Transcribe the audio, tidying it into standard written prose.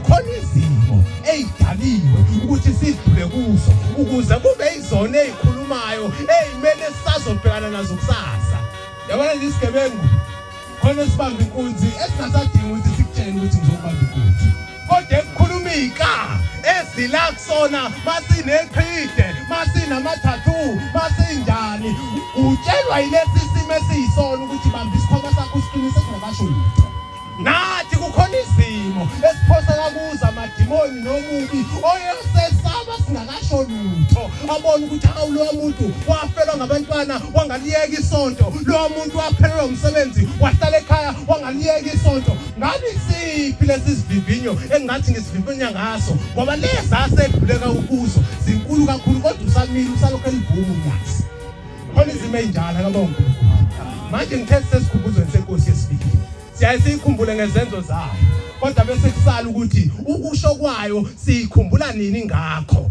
kukhona izimo ezidaliwe ukuthi sidlule kuzo ukuze kube izona ezikhulumayo ezimele sisazobhekana nazo kusasa. Yabona lesigebengu khona sibamba inkunzi esingasadingi ukuthi sikutshele ukuthi ngizobamba inkunzi. Kodwa ekukhuluma izika ezila kusona masineqhide, masinamathatu, masinjani, utshelwa yilesi simo esiyisona ukuthi bamba isikhoma sakho usiqinise kungakasho lutho. Nathi kukhona izimo esiphosa kakuza amadimoni nomubi oyesesaba singakasho lutho. Abona ukuthi hawu lo muntu wafelwa ngabantwana wangaliyeka isonto, lo muntu waphelelwa umsebenzi wahlala ekhaya wangaliyeka isonto. Ngabe siphi lesi sivivinyo engathi ngisivivinya ngaso ngoba lezi asedluleka ukuzo zinkulu kakhulu kodwa usamile usalokho elivumo uyazi. Khona izimo ezinjalo kabonke. Manje ngithe sesikhumbuzweni senkosi yesibili. Siyayikhumbula ngezenzo zayo kodwa bese kusala ukuthi ukusho kwayo sikhumbula nini ngakho.